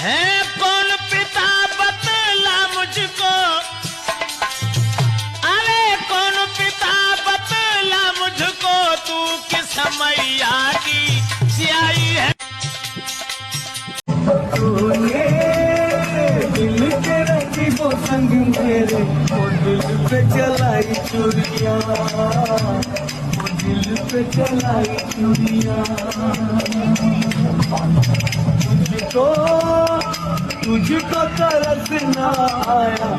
है कौन पिता बतला मुझको, अरे कौन पिता बतला मुझको, तू किस मैया की सियाई है। तूने दिल के रखी वो संग मेरे, वो दिल पे चलाई चूड़ियां, वो दिल पे चलाई चूड़ियां। तुझको तरस ना आया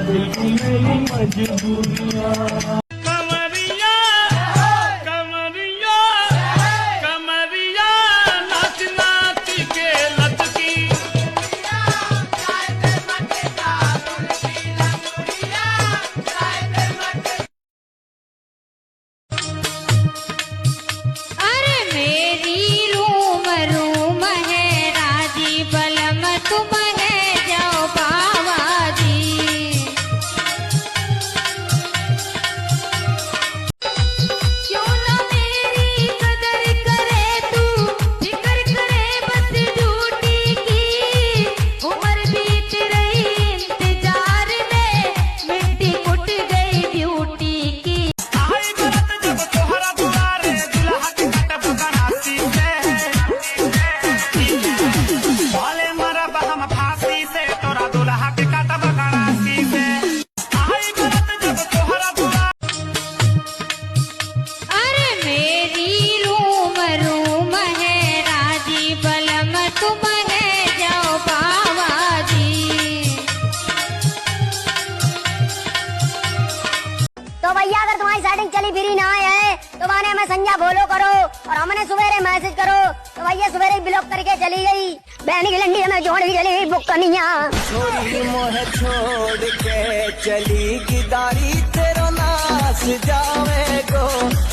दिल की मेरी मजबूरियां। कमरिया कमरिया कमरिया नाच नाच के लचकी, अरे मेरी रूम रूम है राजी बलम तुम है जाओ बाबा जी। क्यों ना मेरी कदर करे तू, फिक्र करे बस ड्यूटी की, उम्र बीत रही इंतजार में, मिट्टी कुट गई ब्यूटी की। आई बरत जब तोहरा दुआरे, दुल्हा के कट बकरासी से, वाले मरब हम फांसी से, तोरा दुल्हा के कट बकरासी से। आई बरत जब तोहरा दुआरे, अरे मेरी रूम रूम है राजी बलम तुम है जाओ बाबा जी। तो भैया अगर तुम्हारी सेटिंग चली फिरी ना है तो माने हमें संज्ञा बोलो करो और हमने सवेरे मैसेज करो। तो भैया सवेरे ब्लॉक करके चली गई, बहनी की लंडी हमें जोड़ भी चली बुकनिया। छोरी मोह छोड़ के चली गिदारी तेरा नाच जावेगो,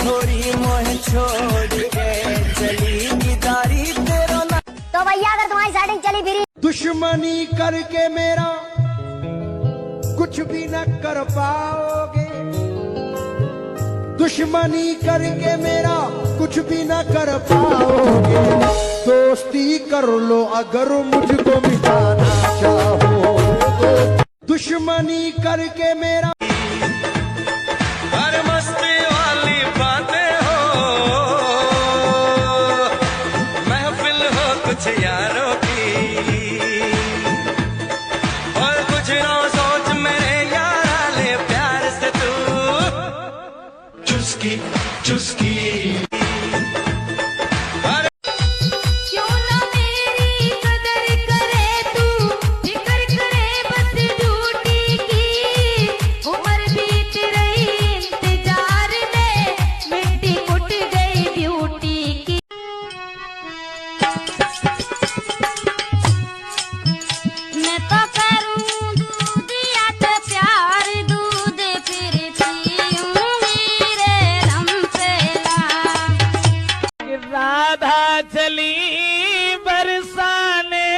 छोरी मोह छोड़ के चली गिदारी तेरा नाच। तो भैया अगर तुम्हारी सेटिंग चली फिरी, दुश्मनी करके मेरा कुछ भी न कर पाओगे, दुश्मनी करके मेरा कुछ भी न कर पाओगे। दोस्ती कर लो अगर मुझको मिटाना चाहो, दुश्मनी करके मेरा। हर मस्ती वाली बातें हो, महफिल हो कुछ यारों की, और कुछ ना सोच मेरे यारा ले प्यार से तू चुस्की चुस्की। क्यों ना मेरी कदर करे तू, फिक्र करे बस ड्यूटी की, उम्र बीत रही इंतजार में, मिट्टी कुट गई ब्यूटी की। मैं तो करूं दूध या तो प्यार, दूध फिरती हूँ मेरे दम पे ला। राधा चली बरसाने,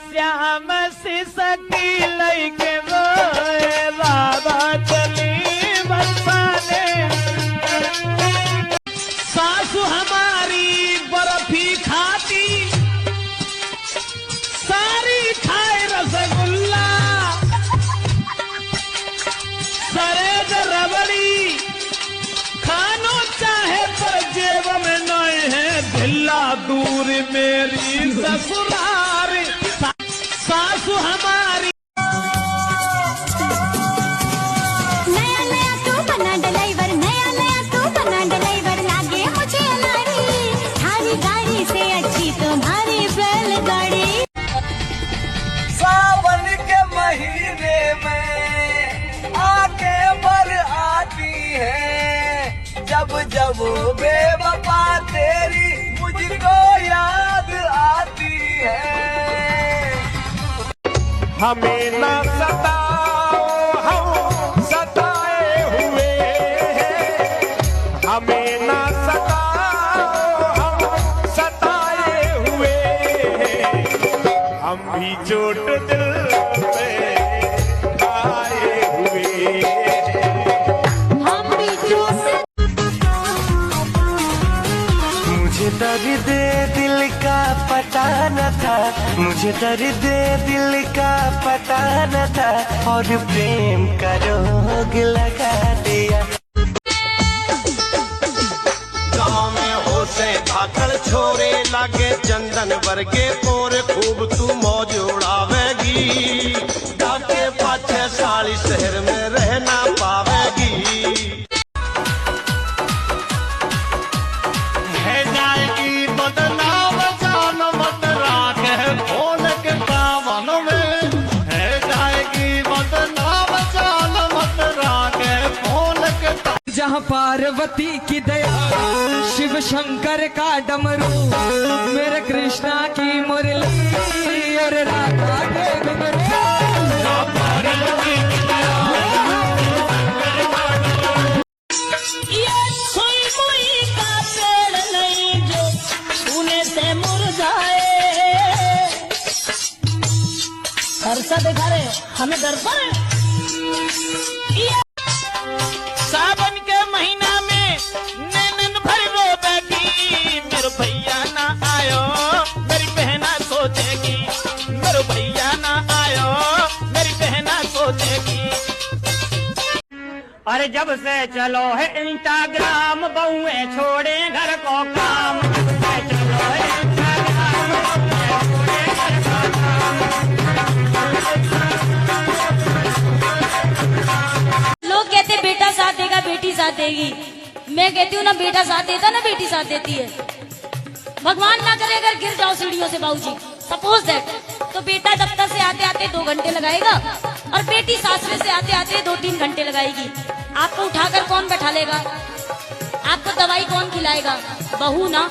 श्याम से सकी लइके रोए, राधा चली बरसाने। सासु हमारी बर्फी खाती, सारी खाए रसगुल्ला, सरेज रबड़ी खानो चाहे पर जेब में नए है ढिल्ला, दूर मेरी ससुराल सासु हमारी। नया नया तू बना ड्राइवर, नया नया तू बना ड्राइवर, लागे मुझे लाड़ी, थारी गाड़ी से अच्छी तुम्हारी बैलगाड़ी। सावन के महीने में आके भर आती है, जब जब बेवफा तेरी मुझको याद आती है। हमें न सताओ हम सताए हुए हैं, हमें न सताओ हम सताए हुए हैं, हम भी चोट दिल पे आए हुए हैं। हम भी जो से मुझे दर्द दिल का पता न था, मुझे दर्द दिल का पता न था, और प्रेम का रोग लगा दिया। गाँव में होते भागल छोरे लागे चंदन वर्गे पोर, खूब तू मौज उड़ावेगी, डाके पाछे साली शहर में रहना पावेगी। है जाएगी बदनाम जान मत राखे फोन के पावन में, है जाएगी बदनाम जान मत राखे फोन के। जहाँ पार्वती की दया, शिव शंकर का डमरू, मेरे कृष्णा की मुरली और राधा के घुंघरू। ये सोई मोई का पेड़ नहीं जो छूने से मुरझाए। हर्षा दिखा रहे हमें डर पर। सावन के महीना में नैनन भर रोवेगी, मेरे भैया ना आयो मेरी बहना सोचेगी, मेरे भैया ना आयो मेरी बहना सोचेगी। अरे जब से चलो है इंस्टाग्राम, बहुएं छोड़े घर को काम, चलो है इंस्टाग्राम, बहुएं छोड़े घर को काम। लोग कहते बेटा साथ देगा बेटी साथ देगी, मैं कहती हूँ ना बेटा साथ देता ना बेटी साथ देती है। भगवान ना करे अगर गिर जाओ सीढ़ियों से बाबूजी, सपोज दैट, तो बेटा दफ्तर से आते आते 2 घंटे लगाएगा और बेटी सासरे से आते आते 2-3 घंटे लगाएगी। आपको उठाकर कौन बैठा लेगा? आपको दवाई कौन खिलाएगा? बहू ना।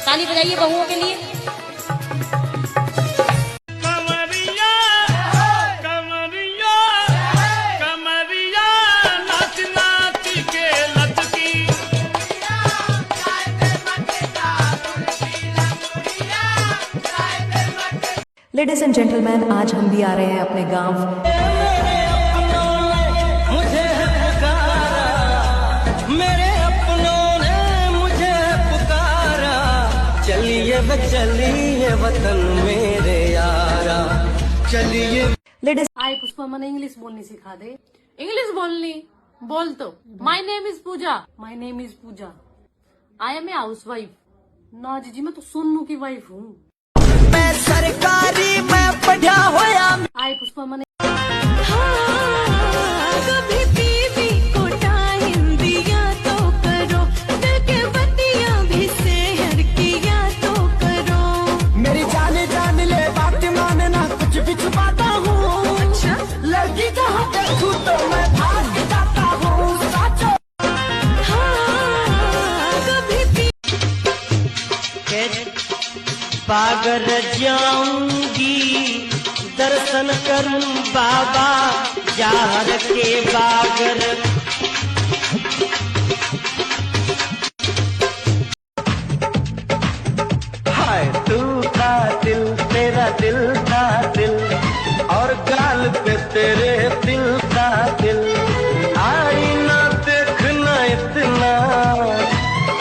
ताली बजाइए बहुओं के लिए। कमरिया कमरिया कमरिया नाच नाच के लचकी। लेडीज एंड जेंटलमैन, आज हम भी आ रहे हैं अपने गांव। मुझे पुकारा, मेरे अपनों ने मुझे पुकारा, चलिए वे चलिए वतन मेरे यारा, चलिए। लेडीज आए पुष्पा मैंने इंग्लिश बोलनी सिखा दे। इंग्लिश बोलनी बोल तो। My name is Pooja, my name is Pooja, I am a housewife. ना जीजी मैं तो सोनू की वाइफ हूँ। मैं सरकारी मैं पढ़ा होया। आए पुष्पा मैंने कभी बीवी को टाइम दिया तो करो, दिल के बत्तियां भी शेयर किया तो करो। मेरी जाने जान ले बात मानना, कुछ भी छुपाता हूँ। अच्छा लड़की जहाँ देखूँ तो मैं भाग जाता हूँ। साचो कभी बागर जाऊंगी, दर्शन करूं बाबा यार के बागर। हाय तू था दिल, तेरा दिल था दिल, और गाल पे तेरे दिल था दिल। आईना देखना इतना,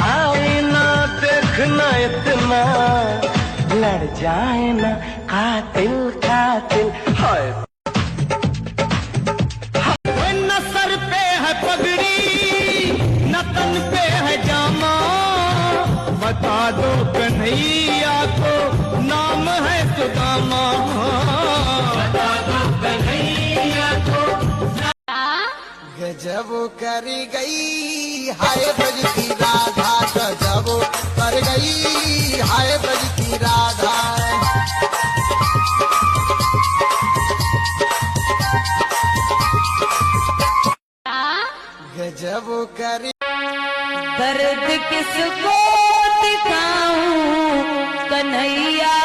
आईना देखना इतना, लड़ जाए ना कातिल कातिल। हाय न सर पे है पगड़ी न तन पे है जामा, बता दो कन्हैया को नाम है सुदामा, बता दो कन्हैया को। गजब कर गई हाय ब्रज की राधा, गजब कर गई हाय ब्रज की राधा। गजब कर दर्द किसको दिखाऊं कन्हैया,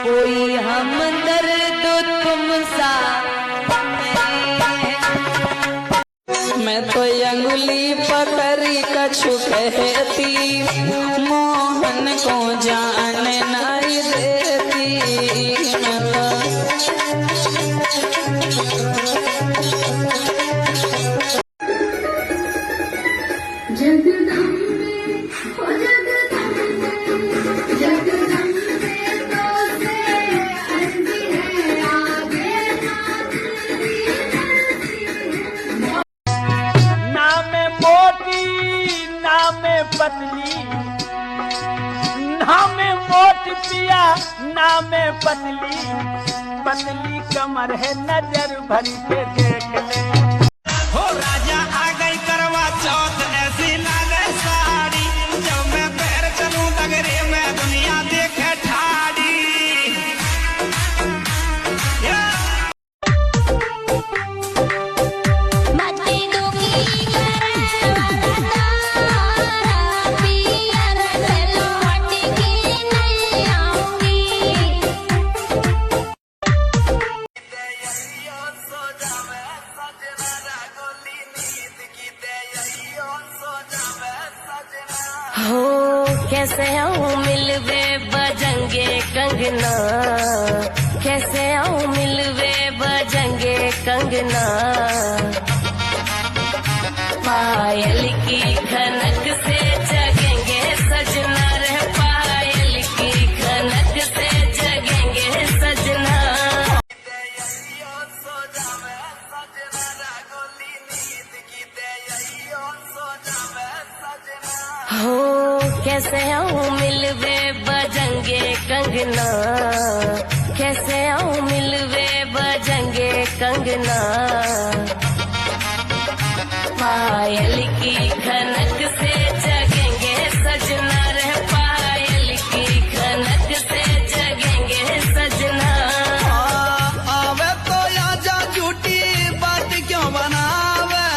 कोई हमदर्द तुम सा मैं तो अंगुली पकड़ी कछु कहती, मोहन को जाने नहीं देती। जगदम्बे पतली, ना में मोट पिया ना में पतली, पतली कमर है नजर भर के देख ले। हो राजा आ गई करवा चौथ ऐसी लागे साड़ी, जब मैं पैर चलूं नगरे में दुनिया देखे ठाड़ी। हो कैसे आऊं मिलवे बजंगे कंगना, कैसे आऊं मिलवे बजंगे कंगना, पायल की खनक से जगेंगे सजना रे, पायल की खनक से जगेंगे सजना। हो कैसे आऊं मिलवे बजंगे कंगना, कैसे आऊं मिलवे बजंगे कंगना, पायल की खनक से जगेंगे सजना रे, पायल की खनक से जगेंगे सजना। आवे तो आजा झूठी बात क्यों बनावे,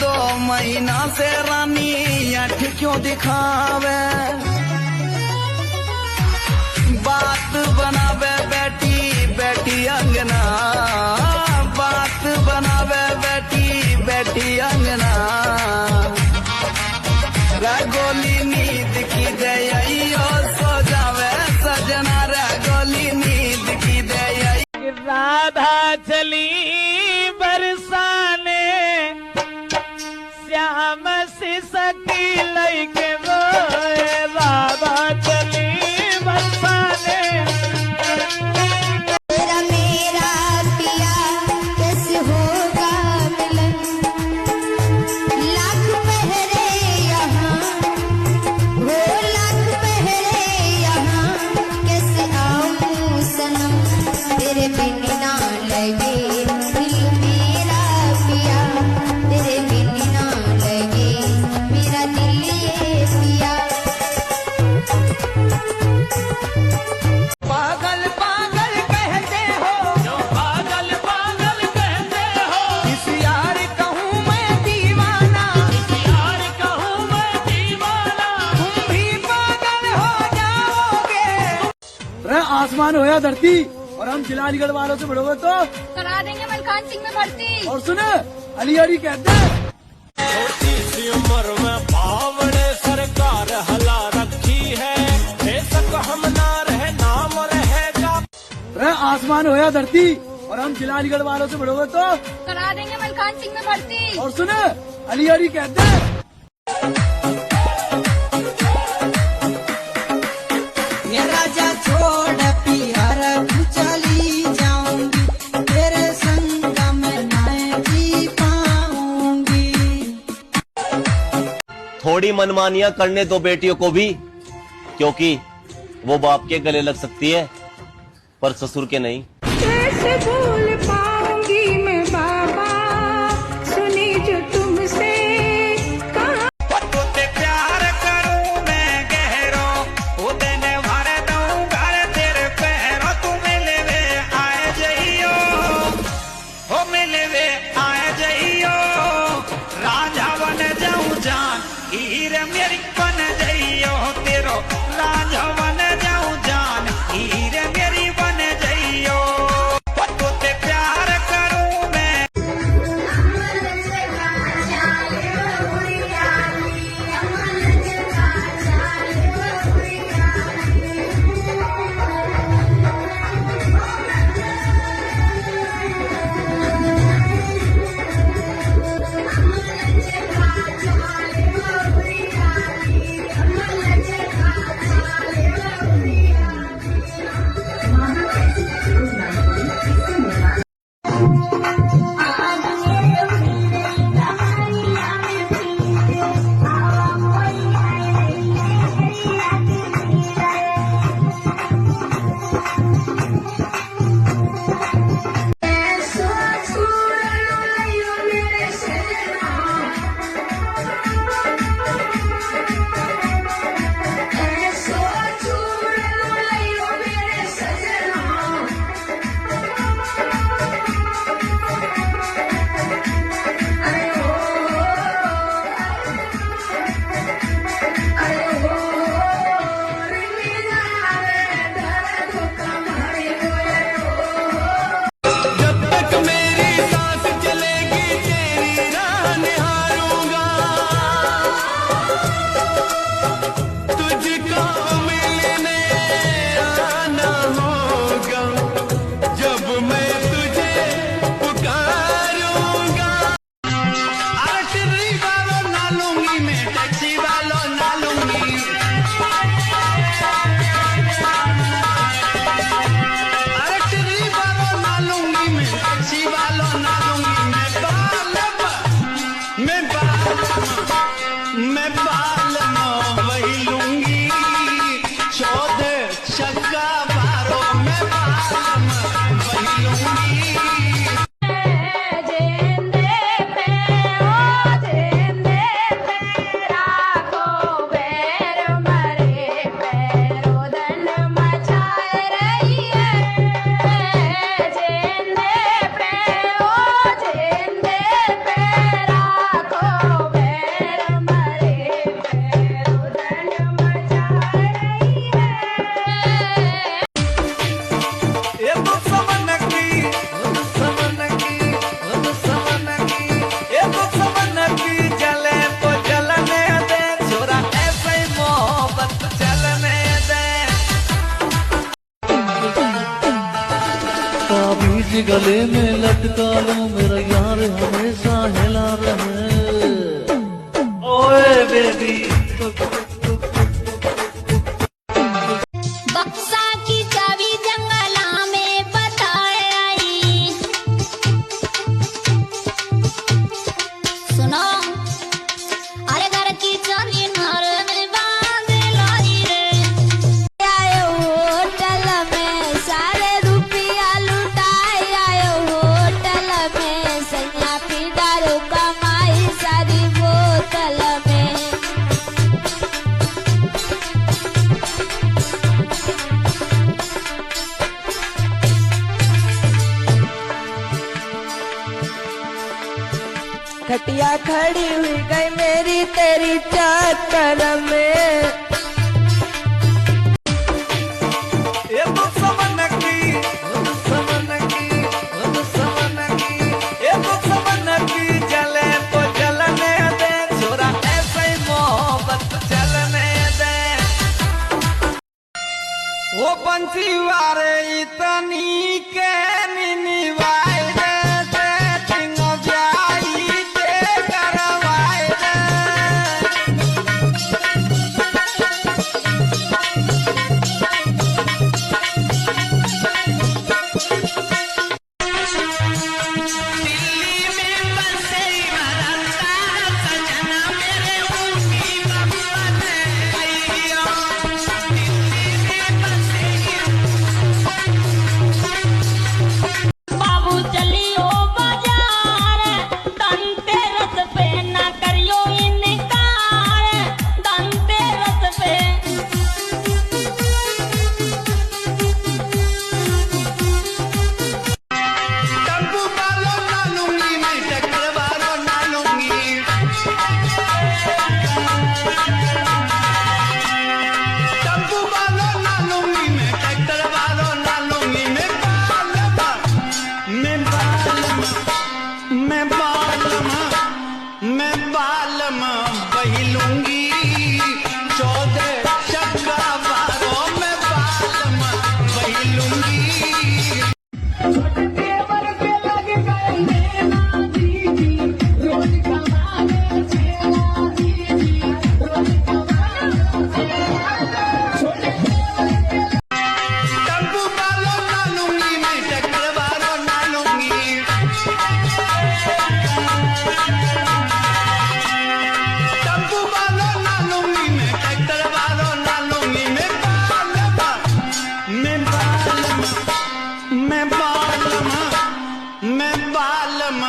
2 महीना से रानी अठ क्यों दिखावे, बात बनावे बेटी बेटी अंगना, बात बनावे बेटी बेटी अंगना, रगोली नींद की दया सो जावे सजना, रगोली नींद की दया। राधा चली बरसाने, श्याम सी सकी लैके रोए, राधा चली बरसाने। तेरा मेरा पिया कैसे होगा मिलन, लाख पहरे यहाँ हो, लाख पहरे यहाँ, कैसे आऊं सनम तेरे बिन ना लगे दिल मेरा पिया, तेरे बिन ना लगे मेरा दिल ये पिया। पागल पागल कहते हो, जो पागल पागल कहते हो, इस यार कहूँ मैं दीवाना, इस यार कहूँ मैं दीवाना, तुम भी पागल हो जाओगे। अरे आसमान हो या धरती और हम जिला अलीगढ़ वालों से बढ़ोगे तो करा देंगे मलकान सिंह में भर्ती। और सुने अली अली कहते हैं। छोटी सी उम्र में बावड़े सरकार हला रखी है, बेशक हम ना रहे नाम रहेगा। अरे आसमान हो या धरती और हम जिला अलीगढ़ वालों से बढ़ोगे तो करा देंगे मलकान सिंह में भर्ती। और सुने अली अली कहते हैं। राजा छोड़ पियार चली जाऊंगी, तेरे संग में ना जी पाऊंगी। थोड़ी मनमानियां करने दो बेटियों को भी, क्योंकि वो बाप के गले लग सकती है पर ससुर के नहीं। कैसे भूल पाऊंगी मैं बाबा, सुनी जो तुमसे कहा। प्यार करूं मैं गहरो, वो दिन भर दूं घर तेरे पैरों, तू मिलवे आए जइयो, हो मिलवे आए जइयो, राजा बन जाऊं जान, हीरे मेरी बन जइयो, तेरो राजा बन जाऊं जान, हीरे मेरी बन जइयो। ते प्यार तुझको मिलने आना होगा, जब मैं तुझे पुकारूंगा। अरे टिर्री वालों ना लूंगी मैं, टैक्सी वालों ना लूंगी। अरे टिर्री वालों ना लूंगी मैं, टैक्सी वालों ना लूंगी। मैं बालम वही लूंगी, 14 चक्का बारो। मैं बालम वही लूंगी। ताबीज गले में लटका लो, मेरा यार हमेशा हिला रहे। ओए बेबी बक्सा की चाबी जंगला में बताए आई। सुनो, अरे घर की चाबी नर में बांध लाई रे। आए होटल में सारे रुपया लुटाए, आए होटल में सैया पी दारू कमाई सारी बोतल में। खटिया खड़ी हुई गई मेरी तेरी चक्कर में। जले तो जलने दे छोरा, ऐसे ही मोहब्बत चलने दे। वो बंसी वारे इतनी के निवाए दे, तीन ब्याही दे करवाए दे। बाबू चलियो बाजार, धनतेरस पे ना करियो इनकार, धनतेरस पे। टप्पू वालों ना लूंगी मैं, टक्कर वालों ना लूंगी। टप्पू वालों ना लूंगी मैं, टक्कर वालों ना लूंगी। मैं बालम वही लूंगी, 14 चक्का बारो। मैं बालम वही लूंगी। टप्पू वालों ना लूंगी मैं, टक्कर वालों ना लूंगी। टप्पू वालों ना लूंगी मैं, टक्कर वालों ना लूंगी। मैं बालम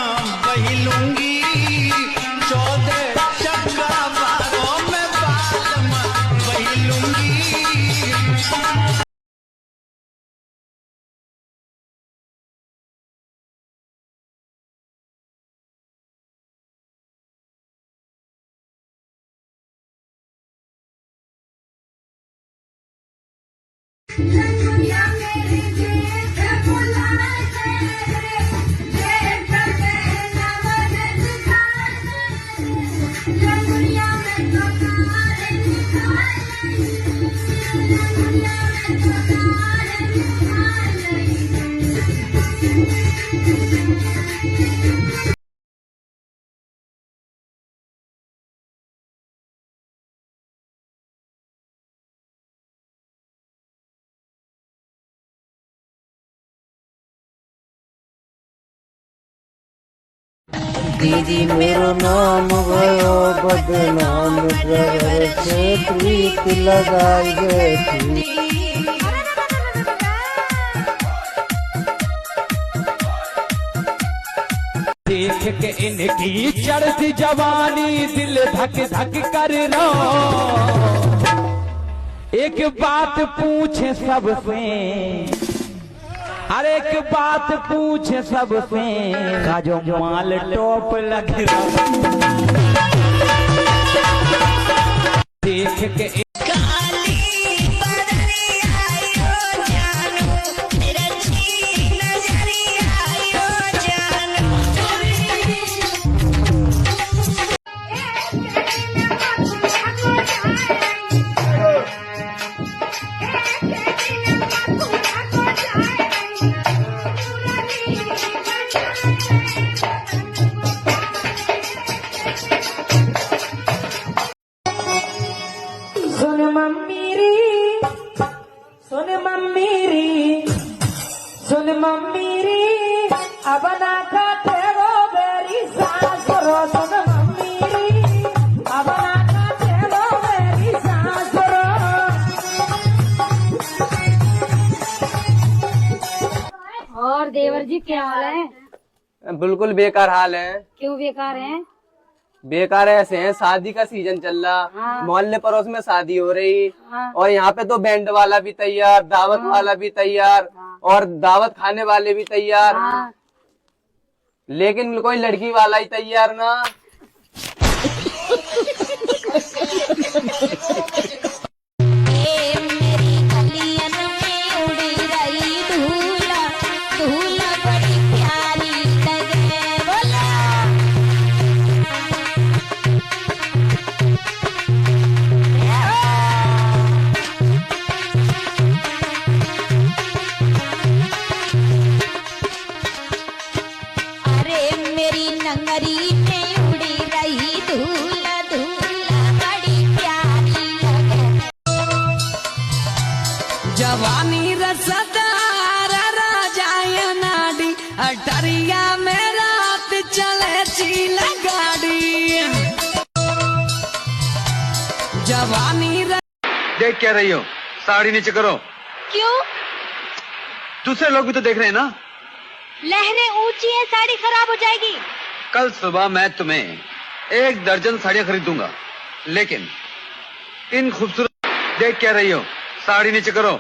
वही लूंगी, 14 चक्का बारो। मैं बालम वही लूंगी। दुनिया में दीदी मेरो नाम भयो बदनाम घर से प्रीत लगाई बैठी। देख के इनकी चढ़ती जवानी दिल धक धक कर रो। एक बात पूछे सबसे, अरे एक बात पूछे सबसे, का जो माल टॉप लग रहा। देख के सुन मम्मी री अब ना खाते वो मेरी सासुरो। सुन मम्मी री अब ना खाते वो मेरी सासुरो। और देवर जी क्या हाल है? बिल्कुल बेकार हाल है। क्यों बेकार है? बेकार ऐसे हैं, शादी का सीजन चल रहा, मोहल्ले पड़ोस में शादी हो रही, और यहाँ पे तो बैंड वाला भी तैयार, दावत वाला भी तैयार, और दावत खाने वाले भी तैयार, लेकिन कोई लड़की वाला ही तैयार ना। जवानी रसदार राजाय नाडी, अटरिया में रात चले चील गाड़ी। जवानी देख क्या रही हो? साड़ी नीचे करो। क्यों? दूसरे लोग भी तो देख रहे हैं ना। लहरें ऊंची हैं, साड़ी खराब हो जाएगी। कल सुबह मैं तुम्हें 1 दर्जन साड़ियाँ खरीद दूंगा, लेकिन इन खूबसूरत। देख क्या रही हो? साड़ी नीचे करो।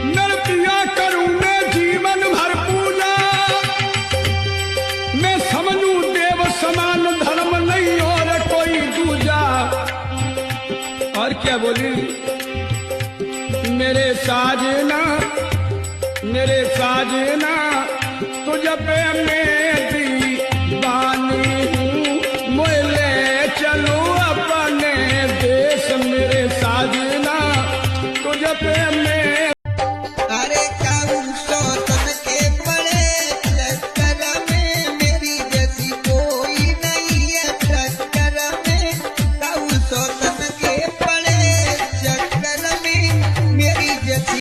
नृत्या करूं मैं जीवन भर पूजा, मैं समझू देव समान धर्म नहीं और कोई दूजा। और क्या बोली? मेरे साजना तुझ पे मैं दीवानी हूँ, मोले चलो अपने देश। मेरे साजना तुझ पे मैं। अरे काऊ सौतन के पड़े चक्कर में, मेरी जैसी कोई नहीं है टक्कर में। काऊ सौतन के पड़े चक्कर में, मेरी जैसी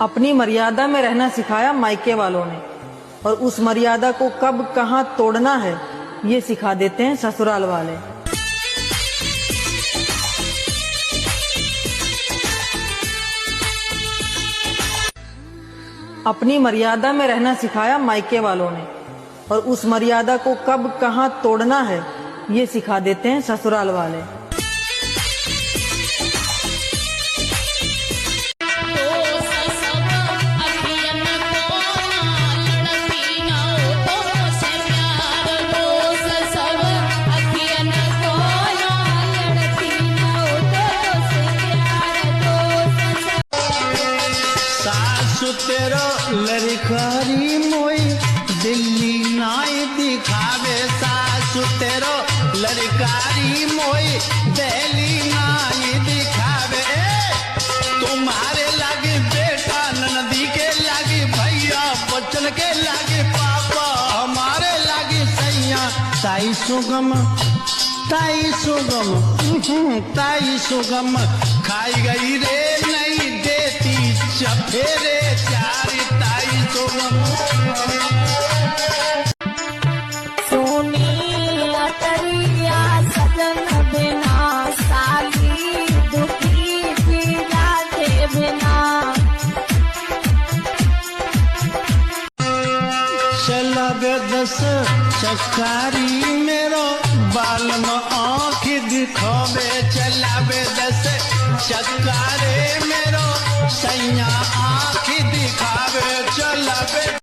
अपनी मर्यादा में रहना सिखाया मायके वालों ने, और उस मर्यादा को कब कहाँ तोड़ना है ये सिखा देते हैं ससुराल वाले। अपनी मर्यादा में रहना सिखाया मायके वालों ने, और उस मर्यादा को कब कहाँ तोड़ना है ये सिखा देते हैं ससुराल वाले। सासु तेरो लड़कारी मोई दिल्ली नाई दिखावे, सासु तेरो लड़कारी मोई दिल्ली नाई दिखावे। तुम्हारे लागे बेटा ननदी के लागे भैया, बच्चन के लागे पापा, हमारे लागे सैया। ताई सुगम ताई सुगम ताई सुगम खाई गई रे नहीं देती चफेरे चार। ताई सुगम सोनी अटरिया सजन बिना साली दुखी पीड़ा के बिना। चला दस चकारी मेरो बाल में आँख दिखावे, चलावे दस चकारे मेरो सैया आँख दिखावे, चलावे।